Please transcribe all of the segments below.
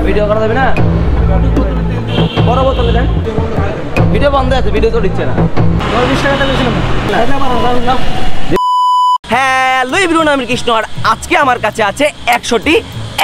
Video করা যাবে না? বড় বোতলে দেন। ভিডিও বন্ধ আছে, ভিডিও তো দিচ্ছে না। হ্যালো এভরিওয়ান, আমি কৃষ্ণ আর আজকে আমার কাছে আছে 100টি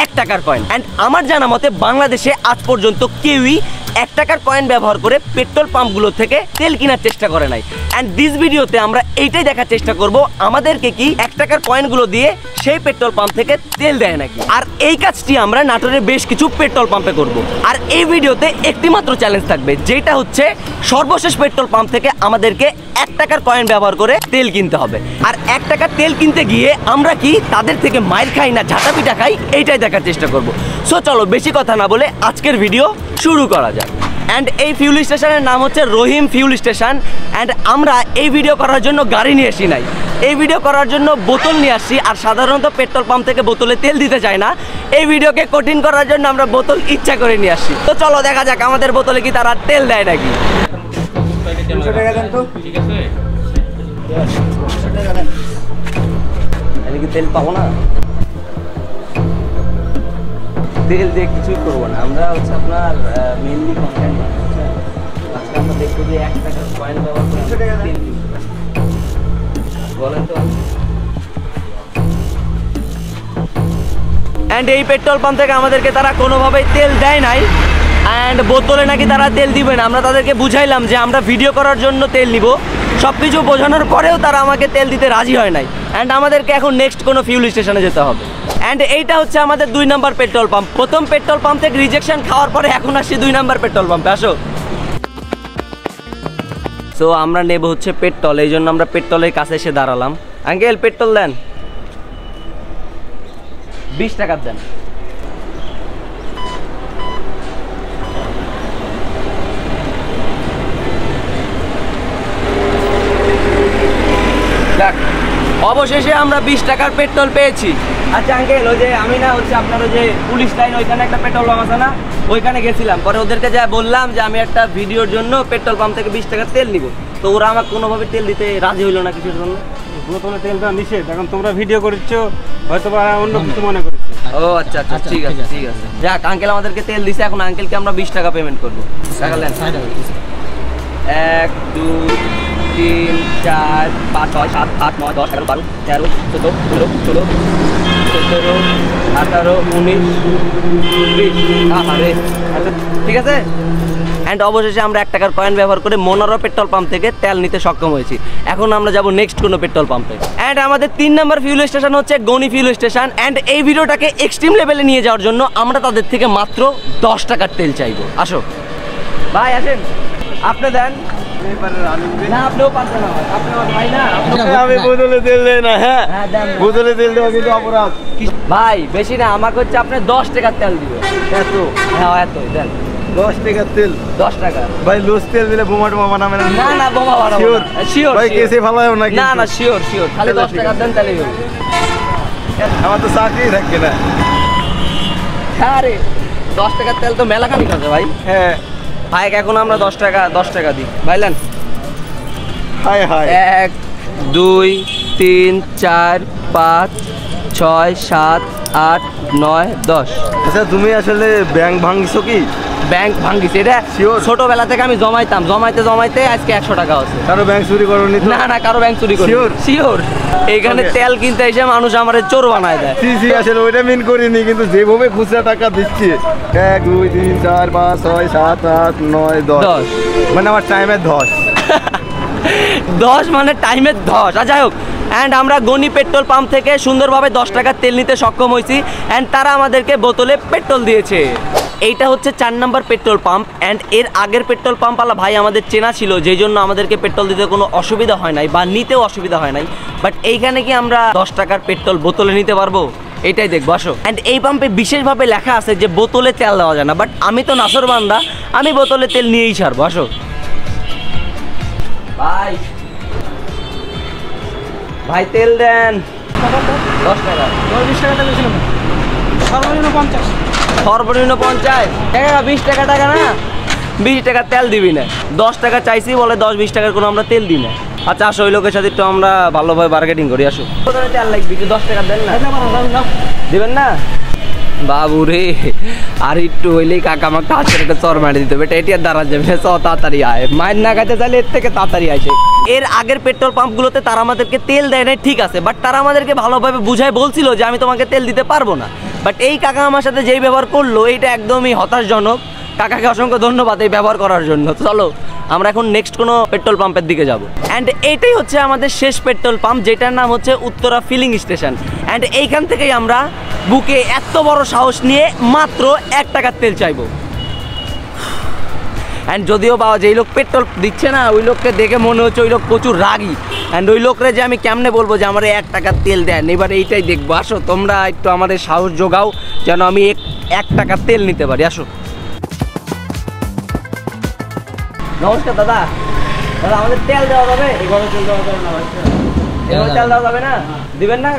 1 টাকার কয়েন। অ্যান্ড আমার জানা মতে বাংলাদেশে আজ পর্যন্ত কেউই 1 টাকার কয়েন ব্যবহার করে পেট্রোল পাম্পগুলো থেকে তেল কেনার চেষ্টা করে নাই। অ্যান্ড দিস ভিডিওতে আমরা এইটাই দেখার চেষ্টা করব আমাদেরকে কি 1 টাকার কয়েনগুলো দিয়ে সেই পেট্রোল পাম্প থেকে তেল দেয় নাকি। আর এই কাজটি আমরা নাটোরের বেশ কিছু পেট্রোল পাম্পে করব। আর এই ভিডিওতে একটি মাত্র চ্যালেঞ্জ থাকবে, যেটা হচ্ছে সর্বশেষ পেট্রোল পাম্প থেকে আমাদেরকে 1 টাকার কয়েন ব্যবহার করে তেল কিনতে হবে। আর 1 টাকার তেল কিনতে গিয়ে আমরা কি তাদের থেকে মাইর খাই না ঝাঁটা পিটা খাই, এইটাই দেখার চেষ্টা করব। সো চলো বেশি কথা না বলে আজকের ভিডিও শুরু করা যাক। অ্যান্ড এই ফিউল স্টেশনের নাম হচ্ছে রহিম ফিউল স্টেশন। অ্যান্ড আমরা এই ভিডিও করার জন্য গাড়ি নিয়ে আসি নাই, এই ভিডিও করার জন্য বোতল নিয়ে আসছি। আর সাধারণত পেট্রোল পাম্প থেকে বোতলে তেল দিতে চায় না, এই ভিডিওকে কঠিন করার জন্য আমরা বোতল ইচ্ছা করে নিয়ে আসছি। তো চলো দেখা যাক আমাদের বোতলে কি তারা তেল দেয় নাকি। তেল পাবো না, তেল দিয়ে কিছুই করবো না আমরা, হচ্ছে আপনার মেনলি কন্টেন্ট আজকে আমরা দেখবো যে 1 টাকার কয়েন ব্যবহার করে তেল বলেন তো। অ্যান্ড এই পেট্রোল পাম্প থেকে আমাদেরকে তারা কোনোভাবেই তেল দেয় নাই। অ্যান্ড বোতলে নাকি তারা তেল দিবে না। আমরা তাদেরকে বুঝাইলাম যে আমরা ভিডিও করার জন্য তেল নিব, সব কিছু বোঝানোর পরেও তারা আমাকে তেল দিতে রাজি হয় নাই। অ্যান্ড আমাদেরকে এখন নেক্সট কোনো ফিউল স্টেশনে যেতে হবে। অ্যান্ড এইটা হচ্ছে আমাদের 2 নম্বর পেট্রোল পাম্প। প্রথম পেট্রোল পাম্প থেকে রিজেকশন খাওয়ার পরে এখন আসছি 2 নম্বর পেট্রোল পাম্পে। আসো। সো আমরা নেব হচ্ছে পেট্রোল, এই জন্য আমরা পেট্রোলের কাছে এসে দাঁড়ালাম। আঙ্কেল পেট্রোল দেন, 20 টাকার দেন। অবশেষে আমরা 20 টাকার পেট্রোল পেয়েছি। আচ্ছা আঙ্কেল, ওই যে আমি না হচ্ছে আপনার ওই যে পুলিশ লাইন ওইখানে একটা পেট্রোল পাম্প আছে না, ওইখানে গেছিলাম। পরে ওদেরকে যা বললাম যে আমি একটা ভিডিওর জন্য পেট্রোল পাম্প থেকে 20 টাকার তেল নিব, তো ওরা আমাকে কোনোভাবে তেল দিতে রাজি হইলো না। কিছুর জন্য বোতলে তেল দেওয়া নিষেধ, এখন তোমরা ভিডিও করছো হয়তো অন্য কিছু মনে করছো। ও আচ্ছা আচ্ছা, ঠিক আছে ঠিক আছে। যাক আঙ্কেল আমাদেরকে তেল দিছে, এখন আঙ্কেলকে আমরা 20 টাকা পেমেন্ট করবো। 1 2 3 4 5 6 7 8 9 10 11 12 13 14 15 16 17 18 19 20। আরে আচ্ছা ঠিক আছে। অ্যান্ড অবশেষে আমরা 1 টাকার কয়েন ব্যবহার করে মনোরা পেট্রোল পাম্প থেকে তেল নিতে সক্ষম হয়েছি। এখন আমরা যাব নেক্সট কোনো পেট্রোল পাম্পে। অ্যান্ড আমাদের 3 নম্বর ফিউল স্টেশন হচ্ছে গনি ফিউল স্টেশন। অ্যান্ড এই ভিডিওটাকে এক্সট্রিম লেভেলে নিয়ে যাওয়ার জন্য আমরা তাদের থেকে মাত্র 10 টাকার তেল চাইবো। আসো ভাই আসেন, আপনি দেন। না আপনিও পারবেন না, আপনি ভাই না, আমি বোতলে তেল দেই না। হ্যাঁ বোতলে তেল দেওয়া কিন্তু অপরাধ ভাই, বেশি না, আমাকে হচ্ছে আপনি 10 টাকার তেল দিবেন। এত? হ্যাঁ এত দেন। 10 টাকার তেল? 10 টাকা ভাই, লুজ তেল দিলে বোমা টোমা বানাবে না? না না বোমা বানাবো না। শিওর ভাই, কেসে ভালো না? না না শিওর শিওর, খালি 10 টাকা দেন তাহলেই হবে। আমার তো চাকরি থাকবে না। আরে 10 টাকার তেল তো মেলা খানি খাবে ভাই। হ্যাঁ ভাই এখন আমরা 10 টাকা দিই ভাইলেন। High high. 1 2 3 4 5 6 7 8 9 10। আচ্ছা তুমি আসলে ব্যাংক ভাঙছো কি? ব্যাংক ভাঙিছে এটা ছোটবেলা থেকে আমি জমাইতে আজকে 100 টাকা আছে। কারো ব্যাংক চুরি করোনি তো? না না কারো ব্যাংক চুরি করি। শিওর এইখানে তেল কিনতে এসে মানুষ আমারে চোর বানায় দেয়। জি আসলে ওইটা মিন করিনি, কিন্তু যেভাবে খুচরা টাকা দিচ্ছি 1 2 3 4 5 6 7 8 9 10 মানে আমার টাইমের 10 মানে টাইমের 10। আর যাই হোক, অ্যান্ড আমরা গনি পেট্রোল পাম্প থেকে সুন্দরভাবে 10 টাকার তেল নিতে সক্ষম হয়েছি। অ্যান্ড তারা আমাদেরকে বোতলে পেট্রোল দিয়েছে। এইটা হচ্ছে 4 নম্বর পেট্রোল পাম্প। অ্যান্ড এর আগের পেট্রোল পাম্পওয়ালা ভাই আমাদের চেনা ছিল, যেই জন্য আমাদেরকে পেট্রোল দিতে কোনো অসুবিধা হয় নাই বা নিতেও অসুবিধা হয় নাই। বাট এইখানে কি আমরা 10 টাকার পেট্রোল বোতলে নিতে পারবো, এটাই দেখবো। আসো। অ্যান্ড এই পাম্পে বিশেষভাবে লেখা আছে যে বোতলে তেল দেওয়া যায় না, বাট আমি তো নাসর বান্দা, আমি বোতলে তেল নিয়েই ছাড়বো। আসো ভাই, ভাই তেল দেন। 10 টাকা। 20 টাকা তেল ছিল না, সর্বনিম্ন 50। সর্বনিম্ন 50 টাকা। 20 টাকা না, 20 টাকা তেল দিবি না। 10 টাকা চাইছি বলে 10-20 টাকার কোনো আমরা তেল দিই না। আচ্ছা আসো, ওই লোকের সাথে একটু আমরা ভালোভাবে বার্গেটিং করি। আসো তেল লাগবে, 10 টাকা দেন না, দিবেন না? বাবু রে, আর একটু হইলেই কাকা আমার কাছের একটা চর মারি দিতে হবে, এটা আর দাঁড়া যাবে না, চ তাড়াতাড়ি আয়, মায়ের না খাইতে চাইলে এর থেকে তাড়াতাড়ি আসে। এর আগের পেট্রোল পাম্পগুলোতে তারা আমাদেরকে তেল দেয় নাই, ঠিক আছে, বাট তারা আমাদেরকে ভালোভাবে বুঝায় বলছিল যে আমি তোমাকে তেল দিতে পারবো না। বাট এই কাকা আমার সাথে যেই ব্যবহার করলো এটা একদমই হতাশজনক। কাকাকে অসংখ্য ধন্যবাদ এই ব্যবহার করার জন্য। চলো আমরা এখন নেক্সট কোনো পেট্রোল পাম্পের দিকে যাব। অ্যান্ড এইটাই হচ্ছে আমাদের শেষ পেট্রোল পাম্প, যেটার নাম হচ্ছে উত্তরা ফিলিং স্টেশন। অ্যান্ড এইখান থেকেই আমরা বুকে এত বড় সাহস নিয়ে মাত্র 1 টাকার তেল চাইবো। অ্যান্ড যদিও বা যেই লোক পেট্রোল দিচ্ছে না ওই লোককে দেখে মনে হচ্ছে ওই লোক প্রচুর রাগী। অ্যান্ড ওই লোকরে যে আমি কেমনে বলবো যে আমার 1 টাকার তেল দেন, এবার এইটাই দেখবো। আসো তোমরা একটু আমাদের সাহস যোগাও যেন আমি 1 টাকার তেল নিতে পারি। আসো। নমস্কার দাদা। দাদা আমাদের তেল দেওয়া যাবে? এভাবে তেল দেওয়া যাবে না, এভাবে তেল দেওয়া যাবে না, দিবেন না?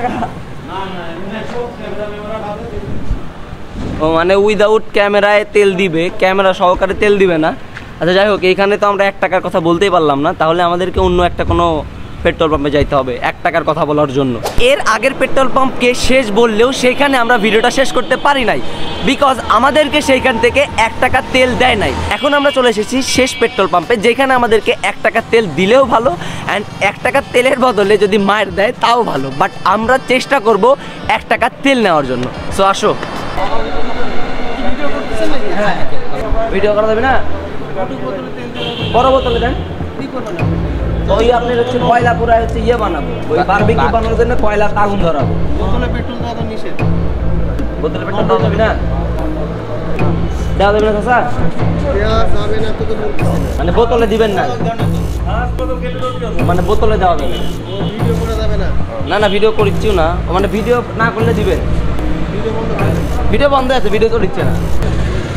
ও মানে উইদাউট ক্যামেরায় তেল দিবে, ক্যামেরা সহকারে তেল দিবে না। আচ্ছা যাই হোক, এইখানে তো আমরা 1 টাকার কথা বলতেই পারলাম না, তাহলে আমাদেরকে অন্য একটা কোনো পেট্রোল পাম্পে যাইতে হবে 1 টাকার কথা বলার জন্য। এর আগের পেট্রোল পাম্পকে শেষ বললেও সেইখানে আমরা ভিডিওটা শেষ করতে পারি নাই, বিকজ আমাদেরকে সেইখান থেকে 1 টাকার তেল দেয় নাই। এখন আমরা চলে এসেছি শেষ পেট্রোল পাম্পে, যেখানে আমাদেরকে 1 টাকার তেল দিলেও ভালো, অ্যান্ড 1 টাকার তেলের বদলে যদি মায়ের দেয় তাও ভালো, বাট আমরা চেষ্টা করব 1 টাকার তেল নেওয়ার জন্য। সো আসো। ভিডিও করা যাবে না? বড় বোতলে দেন। ওই আপনার হচ্ছে কয়লা পুরা হচ্ছে ইয়ে বানাবো, ওই বারবিকিউ বানানোর জন্য কয়লা আগুন ধরাবো। বোতলে পেট্রোল দেওয়া তো নিষেধ। বোতলে পেট্রোল দেওয়া যাবে না? দেওয়া যাবে না চাচা? মানে বোতলে দিবেন না, মানে বোতলে দেওয়া যাবে না? না ভিডিও করছিও না, মানে ভিডিও না করলে দিবেন। ভিডিও বন্ধ আছে, ভিডিও তো দিচ্ছে না।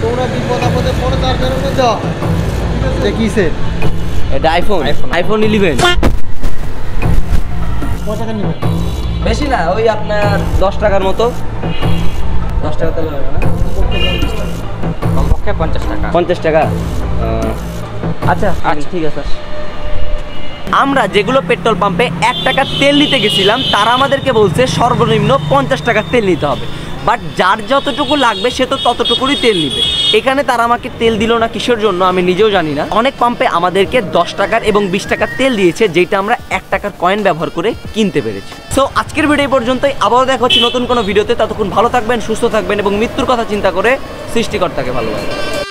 তোমরা বিপদ আপদে পড়ে তার কারণে দাও। এটা কিসের? এটা আইফোন 11। বেশি না, ওই আপনার 10 টাকার মতো। 10 টাকা তেল হবে না, কমপক্ষে 50 টাকা। 50 টাকা। আচ্ছা আচ্ছা ঠিক আছে। আমরা যেগুলো পেট্রোল পাম্পে 1 টাকার তেল নিতে গেছিলাম তারা আমাদেরকে বলছে সর্বনিম্ন 50 টাকার তেল নিতে হবে, বাট যার যতটুকু লাগবে সে তো ততটুকুই তেল নিবে। এখানে তারা আমাকে তেল দিল না কিসের জন্য আমি নিজেও জানি না। অনেক পাম্পে আমাদেরকে 10 টাকার এবং 20 টাকার তেল দিয়েছে, যেটা আমরা 1 টাকার কয়েন ব্যবহার করে কিনতে পেরেছি। সো আজকের ভিডিও পর্যন্তই, আবারও দেখা হচ্ছে নতুন কোনো ভিডিওতে। ততক্ষণ ভালো থাকবেন, সুস্থ থাকবেন এবং মৃত্যুর কথা চিন্তা করে সৃষ্টিকর্তাকে ভালোবাসবেন।